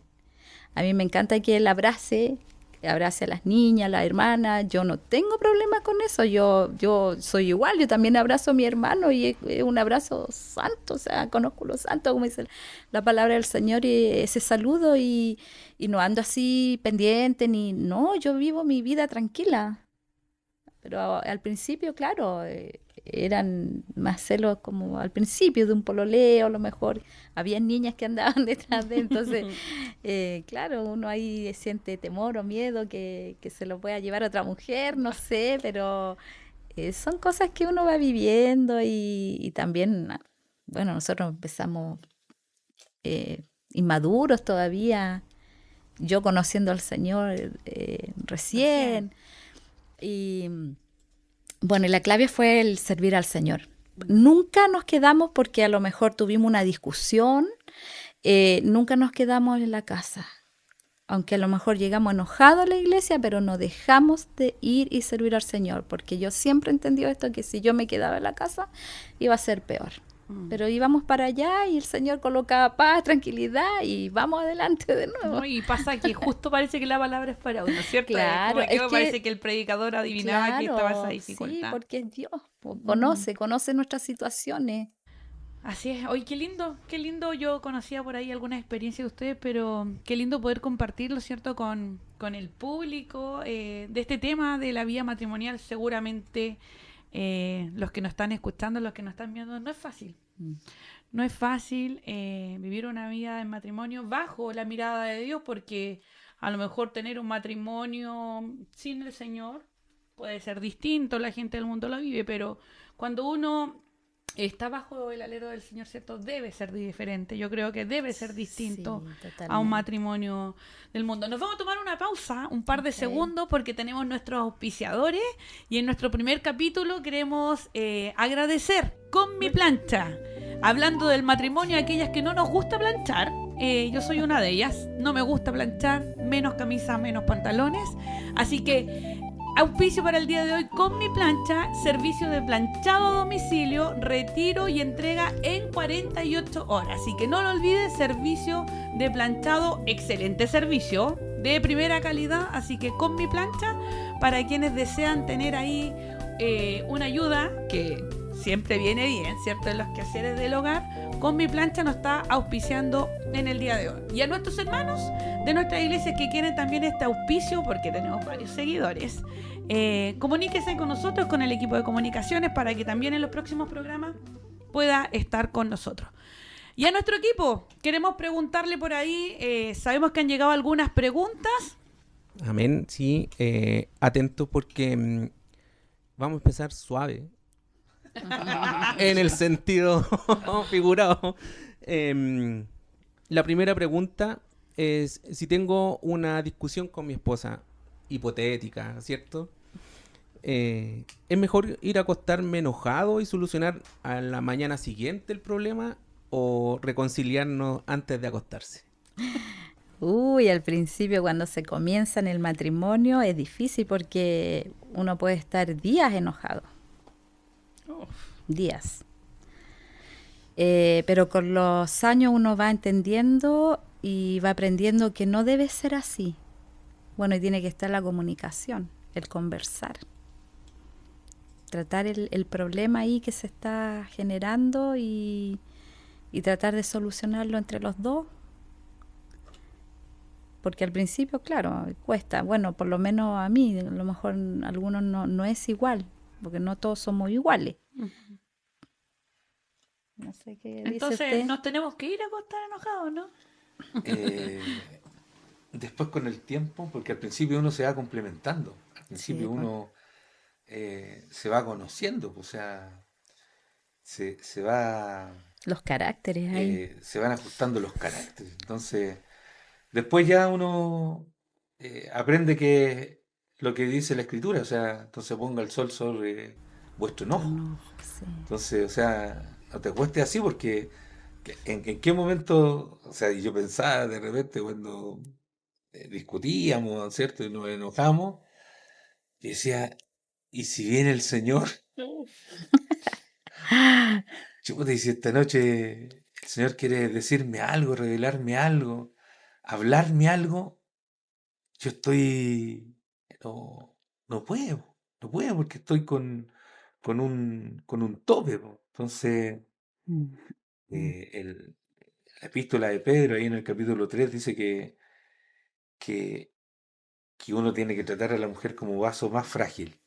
C: A mí me encanta que él abrace a las niñas, a las hermanas. Yo no tengo problema con eso. Yo soy igual, yo también abrazo a mi hermano y es un abrazo santo. O sea, conozco lo santo, como dice la palabra del Señor, y ese saludo y no ando así pendiente, no, yo vivo mi vida tranquila. Pero al principio, claro, eran más celos como al principio de un pololeo, a lo mejor había niñas que andaban detrás de él, entonces claro, uno ahí siente temor o miedo que se lo pueda llevar a otra mujer, no sé, pero son cosas que uno va viviendo y también, bueno, nosotros empezamos inmaduros todavía, yo conociendo al Señor recién. Y bueno, y la clave fue el servir al Señor. Nunca nos quedamos porque a lo mejor tuvimos una discusión, nunca nos quedamos en la casa. Aunque a lo mejor llegamos enojados a la iglesia, pero no dejamos de ir y servir al Señor, porque yo siempre he entendido esto, que si yo me quedaba en la casa, iba a ser peor. Pero íbamos para allá y el Señor colocaba paz, tranquilidad y vamos adelante de nuevo.
A: No, y pasa que justo parece que la palabra es para uno, ¿cierto?
C: Claro,
A: Es como
C: es que
A: parece que el predicador adivinaba que estaba esa
C: claro, sí,
A: dificultad.
C: porque es Dios, conoce nuestras situaciones.
A: Así es. Oye, qué lindo. Yo conocía por ahí algunas experiencias de ustedes, pero qué lindo poder compartirlo, ¿cierto? Con el público de este tema de la vida matrimonial. Seguramente los que nos están escuchando, los que nos están viendo, no es fácil.
C: Mm.
A: No es fácil vivir una vida en matrimonio bajo la mirada de Dios, porque a lo mejor tener un matrimonio sin el Señor puede ser distinto, la gente del mundo lo vive, pero cuando uno está bajo el alero del Señor, ¿cierto? Debe ser diferente. Yo creo que debe ser distinto
C: Sí,
A: a un
C: totalmente.
A: matrimonio del mundo. Nos vamos a tomar una pausa, un par de
C: Ok.
A: segundos, porque tenemos nuestros auspiciadores y en nuestro primer capítulo queremos agradecer con mi plancha. Hablando del matrimonio, aquellas que no nos gusta planchar, yo soy una de ellas. No me gusta planchar, menos camisas, menos pantalones. Así que auspicio para el día de hoy con mi plancha, servicio de planchado a domicilio, retiro y entrega en 48 horas. Así que no lo olvides, servicio de planchado, excelente servicio, de primera calidad. Así que con mi plancha, para quienes desean tener ahí una ayuda que siempre viene bien, ¿cierto? En los quehaceres del hogar, con mi plancha nos está auspiciando en el día de hoy. Y a nuestros hermanos de nuestra iglesia que quieren también este auspicio, porque tenemos varios seguidores, comuníquese con nosotros, con el equipo de comunicaciones, para que también en los próximos programas pueda estar con nosotros. Y a nuestro equipo, queremos preguntarle por ahí, sabemos que han llegado algunas preguntas.
D: Amén, sí, atento porque vamos a empezar suave. En el sentido figurado. La primera pregunta es si tengo una discusión con mi esposa, hipotética, ¿cierto? ¿Es mejor ir a acostarme enojado y solucionar a la mañana siguiente el problema o reconciliarnos antes de acostarse?
C: Uy, al principio cuando se comienza en el matrimonio es difícil porque uno puede estar días enojado. Días. Pero con los años uno va entendiendo y va aprendiendo que no debe ser así. Bueno, y tiene que estar la comunicación, el conversar. Tratar el problema ahí que se está generando y tratar de solucionarlo entre los dos. Porque al principio, claro, cuesta. Bueno, por lo menos a mí, a lo mejor a algunos no es igual, porque no todos somos iguales. No sé qué dice
A: Entonces
C: usted.
A: nos tenemos que ir a acostar enojados, ¿no?
B: Después con el tiempo, porque al principio uno se va complementando, al principio
C: Sí,
B: uno se va conociendo, o sea, se va,
C: los caracteres ahí.
B: se van ajustando los caracteres. Entonces, después ya uno aprende que lo que dice la escritura, o sea, entonces ponga el sol sobre vuestro enojo.
C: No, sí.
B: Entonces, o sea, no te cueste así porque en qué momento, o sea, y yo pensaba de repente cuando discutíamos, ¿cierto? Y nos enojamos, y decía, ¿y si viene el Señor? Chuta, y si esta noche el Señor quiere decirme algo, revelarme algo, hablarme algo, yo estoy, no, no puedo porque estoy con un tope, po. Entonces,
C: Mm.
B: la epístola de Pedro, ahí en el capítulo 3 dice que, que uno tiene que tratar a la mujer como vaso más frágil.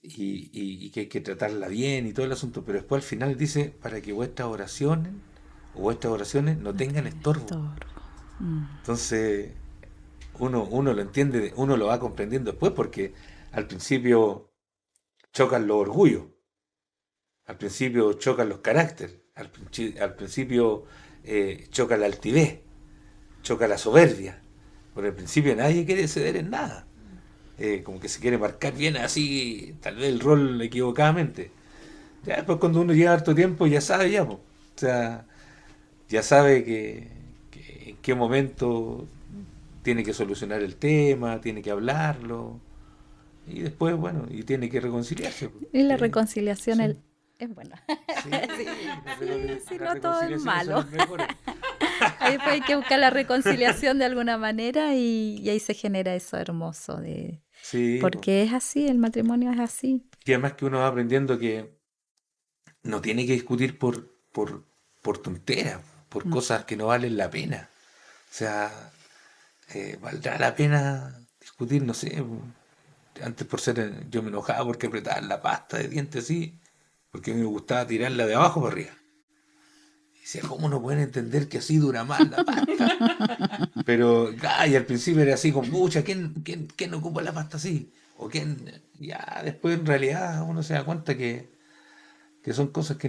B: y que hay que tratarla bien y todo el asunto, pero después al final dice, para que vuestras oraciones no tengan estorbo.
C: Estorbo. Mm.
B: Entonces, uno lo entiende, uno lo va comprendiendo después, porque al principio chocan los orgullos, al principio chocan los caracteres, al principio choca la altivez, choca la soberbia. Por el principio nadie quiere ceder en nada. Como que se quiere marcar bien así, tal vez el rol equivocadamente. Ya después cuando uno lleva harto tiempo ya sabe ya, po. O sea, ya sabe que en qué momento tiene que solucionar el tema, tiene que hablarlo, y después, bueno, y tiene que reconciliarse, po.
C: Y la
B: Sí,
C: reconciliación
B: sí,
C: es buena.
B: sí,
C: Sí, sí,
B: las
C: no todo es
B: reconciliaciones son
C: malo.
B: las mejores.
C: Ahí pues hay que buscar la reconciliación de alguna manera y ahí se genera eso hermoso
B: Sí, po.
C: porque es así, el matrimonio es así.
B: Y además que uno va aprendiendo que no tiene que discutir por tonteras, por
C: Mm.
B: cosas que no valen la pena. O sea, valdrá la pena discutir, no sé. Antes yo me enojaba porque apretaban la pasta de dientes así, porque a mí me gustaba tirarla de abajo para arriba. Y decía, ¿cómo no pueden entender que así dura más la pasta? Pero, y al principio era así con mucha, ¿quién ocupa la pasta así? O quién, ya después en realidad uno se da cuenta que son cosas que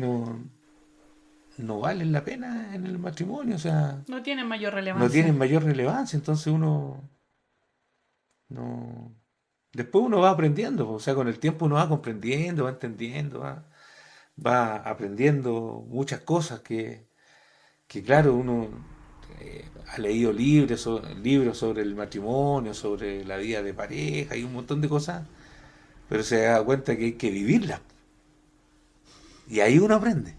B: no valen la pena en el matrimonio, o sea,
A: No tiene mayor
B: no tienen
A: relevancia.
B: mayor relevancia, entonces uno no. Después uno va aprendiendo, o sea, con el tiempo uno va comprendiendo, va entendiendo, va aprendiendo muchas cosas que claro, uno ha leído libros sobre el matrimonio, sobre la vida de pareja y un montón de cosas, pero se da cuenta que hay que vivirlas. Y ahí uno aprende.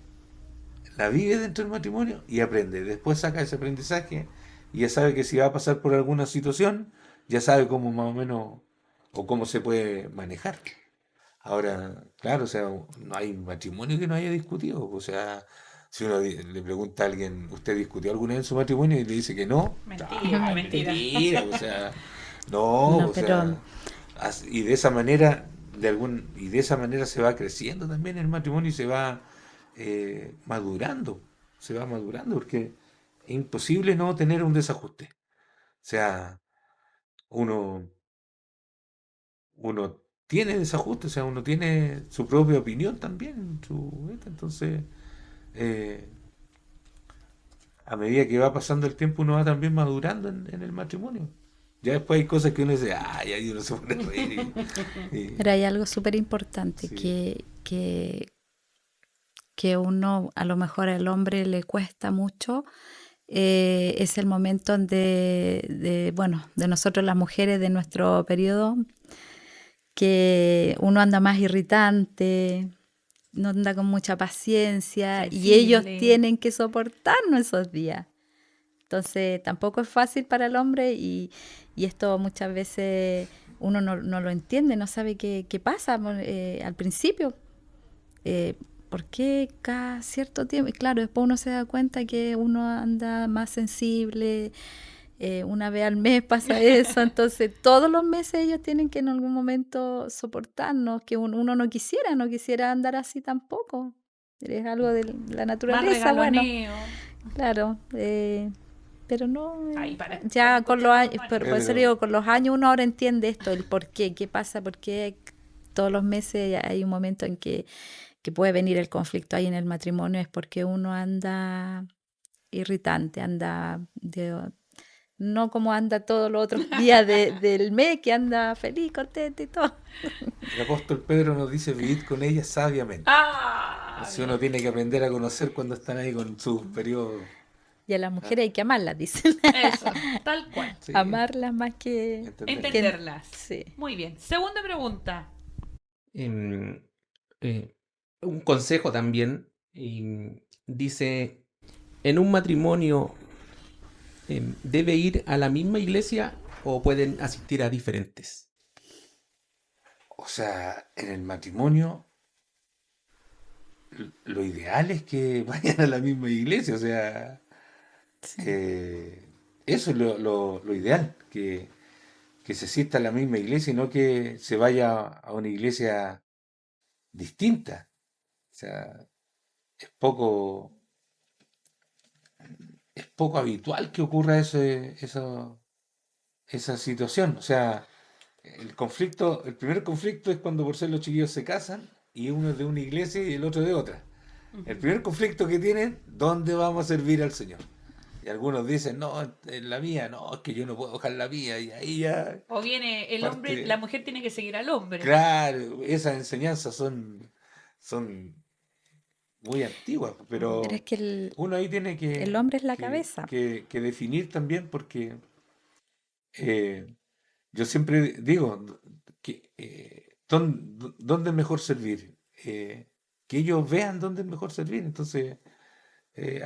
B: La vive dentro del matrimonio y aprende. Después saca ese aprendizaje y ya sabe que si va a pasar por alguna situación, ya sabe cómo más o menos o cómo se puede manejar. Ahora, claro, o sea, no hay matrimonio que no haya discutido. O sea, si uno le pregunta a alguien, ¿usted discutió alguna vez en su matrimonio? Y le dice que no,
A: Mentira,
B: es
A: mentira.
B: mentira. O sea, no,
C: No,
B: o
C: pero
B: sea, y de esa manera, y de esa manera se va creciendo también el matrimonio y se va madurando, porque es imposible no tener un desajuste. O sea, uno, uno tiene desajuste, o sea, uno tiene su propia opinión también, entonces, eh, a medida que va pasando el tiempo, uno va también madurando en el matrimonio. Ya después hay cosas que uno dice, ay, ahí uno se pone a reír.
C: pero hay algo súper importante
B: Sí,
C: que uno, a lo mejor al hombre le cuesta mucho, es el momento bueno, de nosotros las mujeres de nuestro periodo, que uno anda más irritante, no anda con mucha paciencia y ellos
A: Sensible.
C: tienen que soportarnos esos días. Entonces tampoco es fácil para el hombre y esto muchas veces uno no lo entiende, no sabe qué pasa al principio. ¿Por qué cada cierto tiempo? Y claro, después uno se da cuenta que uno anda más sensible, una vez al mes pasa eso, entonces todos los meses ellos tienen que en algún momento soportarnos, que uno no quisiera andar así tampoco. Es algo de la
A: Más
C: naturaleza, bueno,
A: regaloneo.
C: claro, pero no,
A: Ay, para
C: ya con los años,
A: escuchar
C: pero
A: los
C: por eso
B: Pero,
C: digo, con los años uno ahora entiende esto, el por qué pasa, por qué todos los meses hay un momento en que puede venir el conflicto ahí en el matrimonio, es porque uno anda irritante, no como anda todos los otros días del mes, que anda feliz, contento y todo.
B: el apóstol Pedro nos dice, vivid con ella sabiamente.
A: Ah,
B: Entonces uno
A: bien.
B: tiene que aprender a conocer cuando están ahí con sus periodos.
C: Y a las
B: ¿Ah?
C: mujeres hay que amarlas, dicen.
A: Eso, tal cual.
B: Sí,
C: Amarlas más
B: entenderlo.
A: Entenderlas.
C: Sí.
A: Muy bien. Segunda pregunta.
D: Em, un consejo también dice, en un matrimonio ¿debe ir a la misma iglesia o pueden asistir a diferentes?
B: O sea, en el matrimonio lo ideal es que vayan a la misma iglesia, o sea,
C: Sí.
B: eso es lo ideal, que se asista a la misma iglesia y no que se vaya a una iglesia distinta. O sea, es poco, es poco habitual que ocurra esa situación. O sea, el primer conflicto es cuando por ser los chiquillos se casan y uno es de una iglesia y el otro de otra. El primer conflicto que tienen, ¿dónde vamos a servir al Señor? Y algunos dicen, no, en la mía, no, es que yo no puedo dejar la mía, y ahí ya
A: O viene el hombre,
B: parte.
A: la mujer tiene que seguir al hombre.
B: Claro, esas enseñanzas son muy antiguas,
C: Pero es
B: pero
C: que el,
B: uno ahí tiene
C: el hombre es la cabeza.
B: que definir también, porque eh, yo siempre digo que dónde es mejor servir. Que ellos vean dónde es mejor servir. Entonces,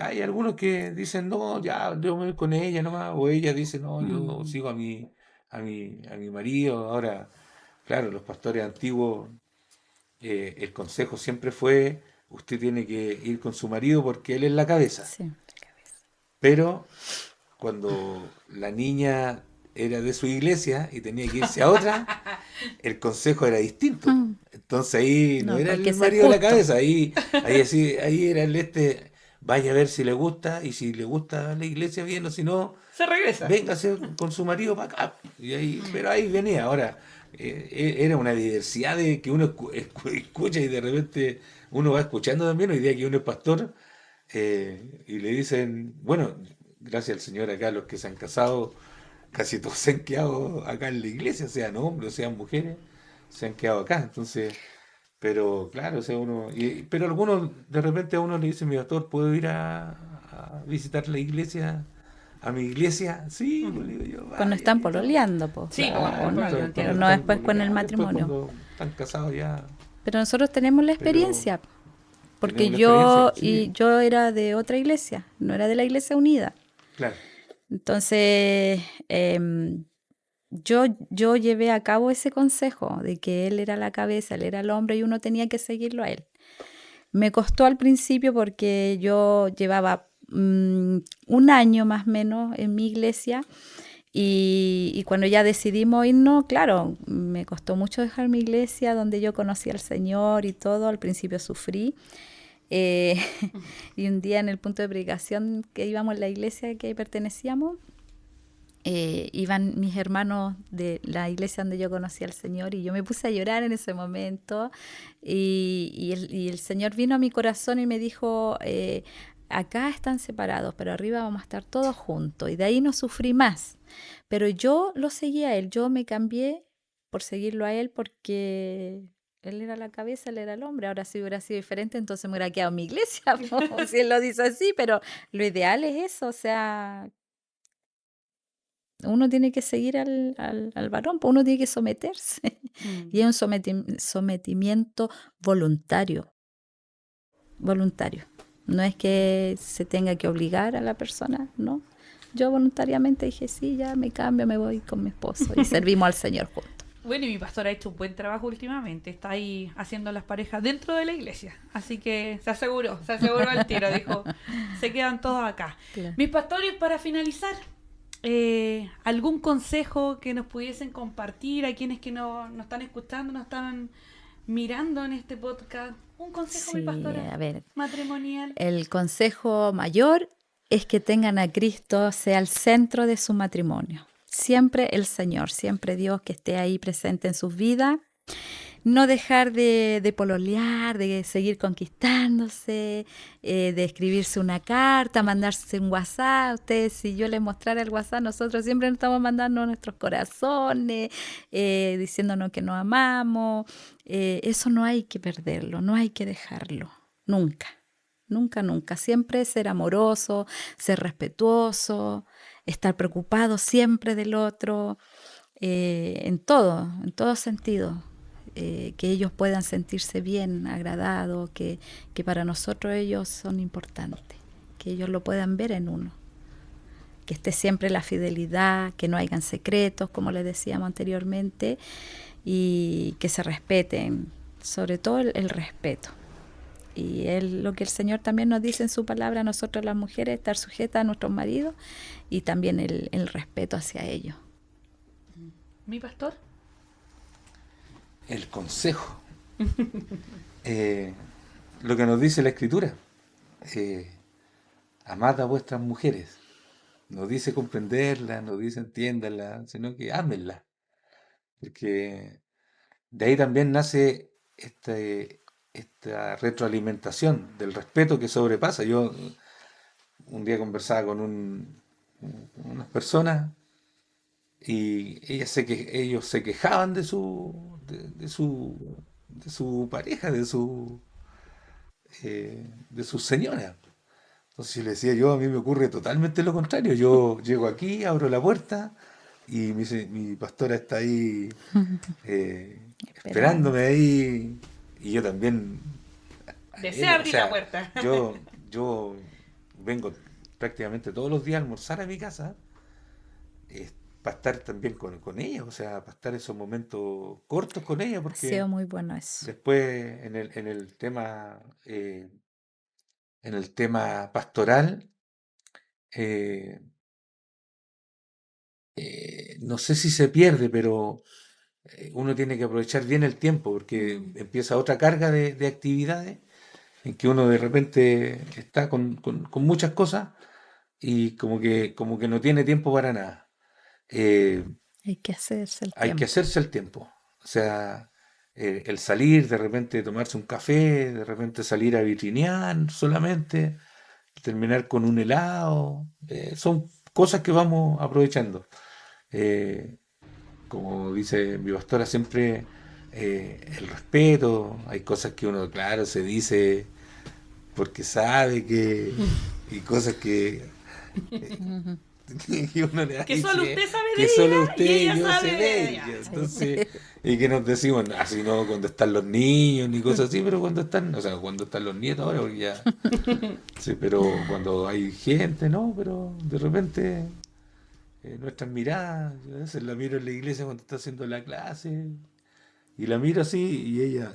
B: hay algunos que dicen, no, ya, yo me voy con ella nomás, o ella dice, no, yo
C: Mm,
B: sigo a mi marido. Ahora, claro, los pastores antiguos, el consejo siempre fue, usted tiene que ir con su marido porque él es la cabeza.
C: sí, la cabeza.
B: Pero cuando la niña era de su iglesia y tenía que irse a otra, el consejo era distinto.
C: Mm,
B: Entonces ahí no
C: no,
B: era
C: hay que
B: el
C: ser
B: marido de la
C: justo.
B: cabeza, ahí era vaya a ver si le gusta, y si le gusta la iglesia bien, o si no,
A: Se regresa.
B: véngase con su marido para acá. Pero ahí venía. Ahora, era una diversidad de que uno escucha, y de repente uno va escuchando también. Hoy día que uno es pastor, y le dicen, bueno, gracias al Señor, acá los que se han casado, casi todos se han quedado acá en la iglesia, sean hombres o sean mujeres, se han quedado acá. Entonces, pero claro, o sea, pero algunos de repente a uno le dicen, mi pastor, ¿puedo ir a visitar la iglesia, a mi iglesia? Sí, pues, le digo yo,
C: Cuando
B: vaya,
C: están
B: y todo.
C: pololeando, pues,
A: Sí, pues,
C: o no,
A: yo entiendo.
C: pero
B: Cuando
C: no
B: están
C: después con el
B: pololeando, después
C: matrimonio.
B: cuando están casados ya,
C: Pero nosotros tenemos la
B: pero
C: experiencia, porque
B: tenemos la experiencia,
C: yo era de otra iglesia, no era de la Iglesia Unida.
B: claro.
C: Entonces, yo llevé a cabo ese consejo de que él era la cabeza, él era el hombre y uno tenía que seguirlo a él. Me costó al principio porque yo llevaba un año más o menos en mi iglesia y cuando ya decidimos irnos, claro, me costó mucho dejar mi iglesia donde yo conocí al Señor y todo. Al principio sufrí. eh, y un día en el punto de predicación que íbamos en la iglesia que pertenecíamos, iban mis hermanos de la iglesia donde yo conocí al Señor y yo me puse a llorar en ese momento y el Señor vino a mi corazón y me dijo, acá están separados, pero arriba vamos a estar todos juntos. Y de ahí no sufrí más. Pero yo lo seguí a él, yo me cambié por seguirlo a él porque él era la cabeza, él era el hombre. Ahora si hubiera sido diferente, entonces me hubiera quedado en mi iglesia, po, si él lo dice así, pero lo ideal es eso, o sea, uno tiene que seguir al varón, pues uno tiene que someterse. Y es un sometimiento voluntario. Voluntario. No es que se tenga que obligar a la persona, ¿no? Yo voluntariamente dije, sí, ya me cambio, me voy con mi esposo y servimos al Señor juntos.
A: Bueno, y mi pastor ha hecho un buen trabajo últimamente. Está ahí haciendo las parejas dentro de la iglesia. Así que se aseguró al tiro. Dijo, se quedan todos acá.
C: Claro.
A: Mis pastores, para finalizar, ¿algún consejo que nos pudiesen compartir a quienes que nos están escuchando, nos están mirando en este podcast? Un consejo, mi
C: Sí,
A: pastora,
C: a ver,
A: matrimonial.
C: el consejo mayor es que tengan a Cristo sea el centro de su matrimonio. Siempre el Señor, siempre Dios que esté ahí presente en sus vidas. No dejar de pololear, de seguir conquistándose, de escribirse una carta, mandarse un WhatsApp. Ustedes, si yo les mostrara el WhatsApp, nosotros siempre nos estamos mandando nuestros corazones, diciéndonos que nos amamos. Eso no hay que perderlo, no hay que dejarlo, nunca. Nunca, nunca. Siempre ser amoroso, ser respetuoso, estar preocupado siempre del otro, en todo sentido. Que ellos puedan sentirse bien, agradados, que para nosotros ellos son importantes, que ellos lo puedan ver en uno. Que esté siempre la fidelidad, que no hayan secretos, como les decíamos anteriormente, y que se respeten, sobre todo el respeto. Y lo que el Señor también nos dice en su palabra a nosotros las mujeres, estar sujetas a nuestros maridos y también el respeto hacia ellos.
A: ¿Mi pastor?
B: El consejo. eh, lo que nos dice la Escritura. Eh, Amad a vuestras mujeres. No dice comprenderlas, no dice entiéndanlas, sino que ámenlas. Porque de ahí también nace esta retroalimentación del respeto que sobrepasa. Yo un día conversaba con unas personas y ellos se quejaban de su pareja, de su señora. Entonces yo le decía, a mí me ocurre totalmente lo contrario. Yo llego aquí, abro la puerta y mi pastora está ahí
C: Esperando.
B: esperándome ahí y yo también.
A: Desea
B: O
A: abrir la
B: sea,
A: puerta.
B: yo vengo prácticamente todos los días a almorzar a mi casa para estar también con ella, o sea, para estar esos momentos cortos con ella,
C: Ha sido
B: porque
C: muy bueno eso.
B: después en el tema pastoral, eh, no sé si se pierde, pero uno tiene que aprovechar bien el tiempo, porque empieza otra carga de actividades en que uno de repente está con muchas cosas y como que no tiene tiempo para nada. Eh,
C: Hay que hacerse el
B: Hay que
C: tiempo.
B: hacerse el tiempo. O sea, el salir, de repente tomarse un café, de repente salir a vitrinear solamente, terminar con un helado, son cosas que vamos aprovechando. Eh, Como dice mi pastora, siempre el respeto, hay cosas que uno, claro, se dice porque sabe que, y cosas
C: Ujú.
B: que uno le
A: Que solo
B: dice
A: usted sabe de
B: que solo
A: ella
B: usted
A: y
B: y
A: ella
B: yo sé
A: sabe
B: de
A: de
B: ella.
A: ella.
B: Entonces, y que nos decimos, así no cuando están los niños ni cosas así, pero cuando están los nietos ahora, porque ya, sí, pero cuando hay gente, ¿no? Pero de repente nuestras miradas, yo a veces la miro en la iglesia cuando está haciendo la clase y la miro así y ella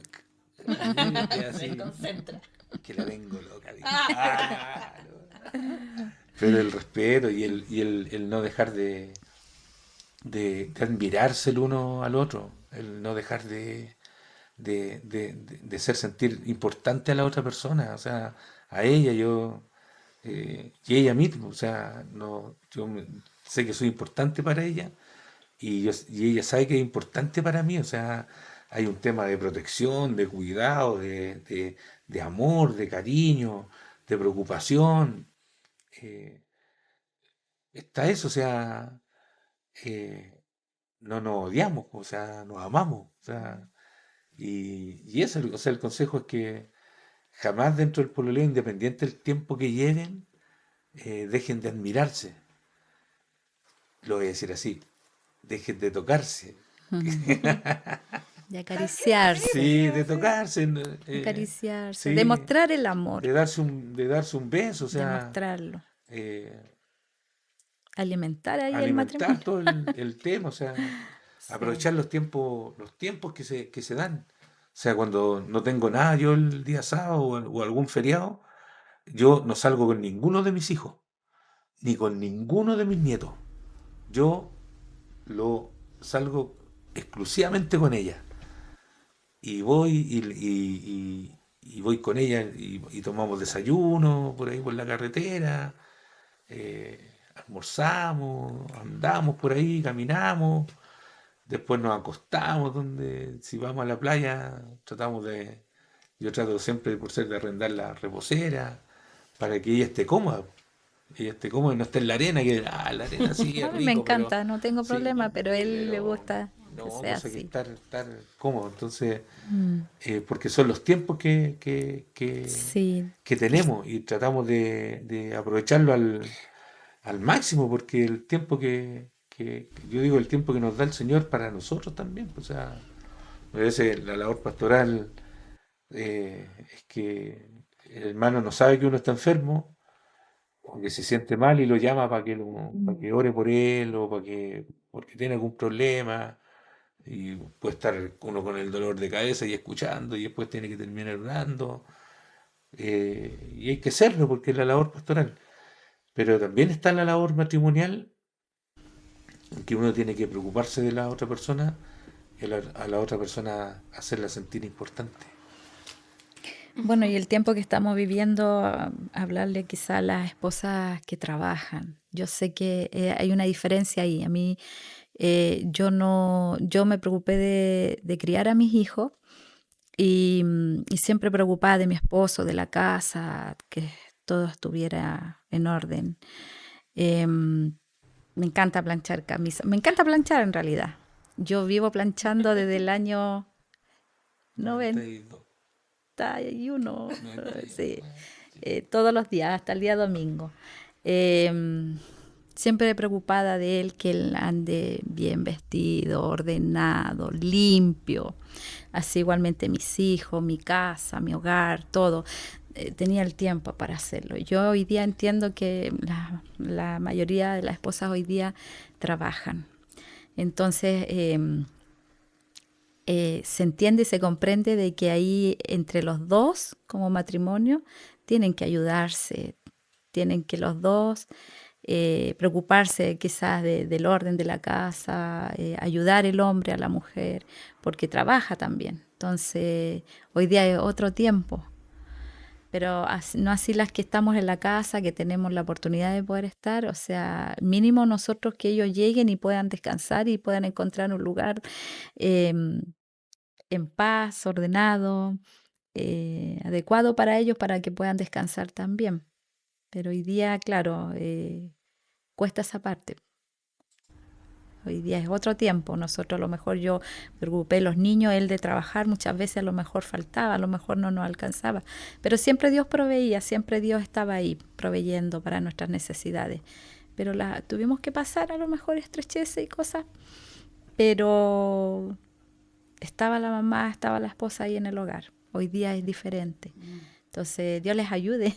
B: la mira y queda así,
A: Se concentra.
B: que la vengo loca. Digo. Ah, no. Pero el respeto y el no dejar de admirarse el uno al otro, el no dejar de hacer sentir importante a la otra persona, o sea, a ella y ella misma, o sea, no, sé que soy importante para ella y ella sabe que es importante para mí, o sea, hay un tema de protección, de cuidado, de amor, de cariño, de preocupación, eh, está eso, o sea, eh, no nos odiamos, o sea, nos amamos, o sea, y eso, o sea, el consejo es que jamás dentro del pololeo, independiente del tiempo que lleven, dejen de admirarse, lo voy a decir así, dejen de tocarse,
C: De acariciarse.
B: sí, de tocarse,
C: Acariciarse.
B: sí,
C: Demostrar el amor.
B: de darse un beso, o sea,
C: Demostrarlo.
B: eh,
C: Alimentar ahí el
B: alimentar
C: matrimonio.
B: todo el tema, o sea,
C: Sí.
B: aprovechar los tiempos que se dan. O sea, cuando no tengo nada yo el día sábado o algún feriado, yo no salgo con ninguno de mis hijos, ni con ninguno de mis nietos. Yo lo salgo exclusivamente con ella. Y voy y voy con ella y tomamos desayuno por ahí por la carretera, almorzamos, andamos por ahí, caminamos. Después nos acostamos, si vamos a la playa, yo trato siempre por ser de arrendar la reposera, para que ella esté cómoda y no esté en la arena, que la arena sí es
C: A mí me
B: rico, pero
C: encanta, no tengo
B: sí,
C: problema, pero a él le
B: pero
C: gusta que
B: no,
C: sea
B: pues hay que
C: así.
B: estar cómodo, entonces,
C: Mm,
B: porque son los tiempos que
C: sí,
B: tenemos y tratamos de aprovecharlo al máximo, porque el tiempo yo digo, el tiempo que nos da el Señor para nosotros también, pues, o sea, a veces la labor pastoral es que el hermano no sabe que uno está enfermo, o que se siente mal y lo llama para que ore por él, o porque tiene algún problema, y puede estar uno con el dolor de cabeza y escuchando, y después tiene que terminar orando, y hay que hacerlo porque es la labor pastoral. Pero también está la labor matrimonial, que uno tiene que preocuparse de la otra persona y a la otra persona hacerla sentir importante.
C: Bueno, y el tiempo que estamos viviendo, hablarle quizá a las esposas que trabajan. Yo sé que hay una diferencia ahí. A mí, yo me preocupé de criar a mis hijos y siempre preocupada de mi esposo, de la casa, que todo estuviera en orden. Em, Me encanta planchar camisas. Me encanta planchar en realidad. Yo vivo planchando desde el año 91, sí, todos los días, hasta el día domingo. Siempre preocupada de él, que él ande bien vestido, ordenado, limpio. Así igualmente mis hijos, mi casa, mi hogar, todo. Tenía el tiempo para hacerlo. Yo hoy día entiendo que la mayoría de las esposas hoy día trabajan. Entonces, se entiende y se comprende de que ahí entre los dos, como matrimonio, tienen que ayudarse, tienen que los dos preocuparse quizás del orden de la casa, ayudar el hombre a la mujer, porque trabaja también. Entonces, hoy día es otro tiempo. Pero no así las que estamos en la casa, que tenemos la oportunidad de poder estar, o sea, mínimo nosotros que ellos lleguen y puedan descansar y puedan encontrar un lugar en paz, ordenado, adecuado para ellos para que puedan descansar también. Pero hoy día, claro, cuesta esa parte. Hoy día es otro tiempo. Nosotros a lo mejor yo me preocupé de los niños, él de trabajar, muchas veces a lo mejor faltaba, a lo mejor no nos alcanzaba. Pero siempre Dios proveía, siempre Dios estaba ahí proveyendo para nuestras necesidades. Pero tuvimos que pasar a lo mejor estrecheces y cosas, pero estaba la mamá, estaba la esposa ahí en el hogar. Hoy día es diferente. Entonces Dios les ayude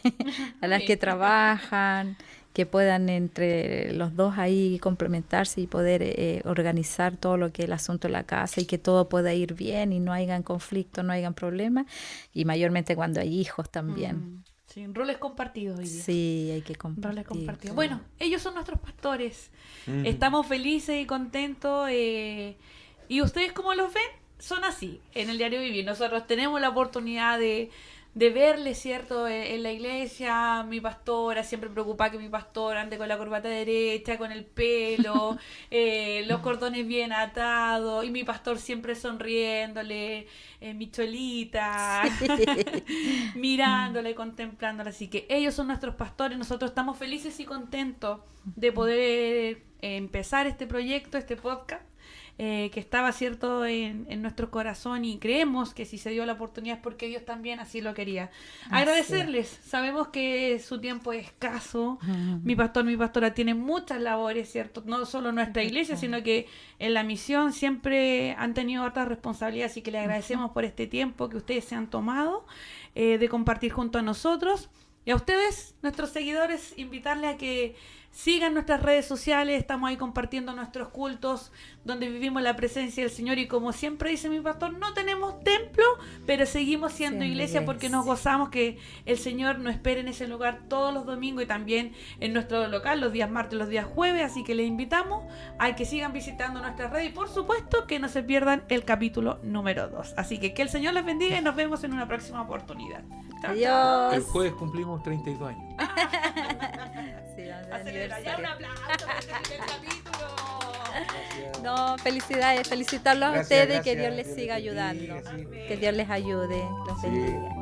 C: a las que trabajan, que puedan entre los dos ahí complementarse y poder organizar todo lo que es el asunto de la casa y que todo pueda ir bien y no hayan conflictos, no hayan problemas, y mayormente cuando hay hijos también.
A: Sí, roles compartidos hoy día.
C: Sí, hay que compartir.
A: Roles compartidos. Bueno, ellos son nuestros pastores. Estamos felices y contentos. ¿Y ustedes cómo los ven? Son así, en el diario vivir. Nosotros tenemos la oportunidad de verle, ¿cierto? En la iglesia, mi pastora, siempre preocupada que mi pastor ande con la corbata derecha, con el pelo, los cordones bien atados, y mi pastor siempre sonriéndole, mi cholita, mirándole, contemplándole. Así que ellos son nuestros pastores, nosotros estamos felices y contentos de poder empezar este proyecto, este podcast. Que estaba cierto en nuestro corazón, y creemos que si se dio la oportunidad es porque Dios también así lo quería. Agradecerles, sabemos que su tiempo es escaso. Mi pastor, mi pastora tienen muchas labores, cierto, no solo en nuestra iglesia, sino que en la misión siempre han tenido otras responsabilidades, así que le agradecemos por este tiempo que ustedes se han tomado de compartir junto a nosotros. Y a ustedes, nuestros seguidores, invitarles a que sigan nuestras redes sociales. Estamos ahí compartiendo nuestros cultos donde vivimos la presencia del Señor, y como siempre dice mi pastor, no tenemos templo, pero seguimos siendo iglesia porque nos gozamos que el Señor nos espere en ese lugar todos los domingos y también en nuestro local los días martes, los días jueves. Así que les invitamos a que sigan visitando nuestras redes y por supuesto que no se pierdan el capítulo número 2. Así que el Señor les bendiga y nos vemos en una próxima oportunidad. Chao,
C: Adiós.
A: chao.
B: El jueves cumplimos 32 años.
C: Sí, vamos de
A: A celebrar. Ya un
C: aniversario.
A: aplauso por este primer capítulo.
C: No, felicidades, felicitarlos a
B: Gracias,
C: ustedes, que
B: gracias.
C: Dios les
B: Dios
C: siga
B: les bendiga,
C: ayudando,
B: sí.
C: que Dios les ayude, los
B: Sí.
C: bendiga.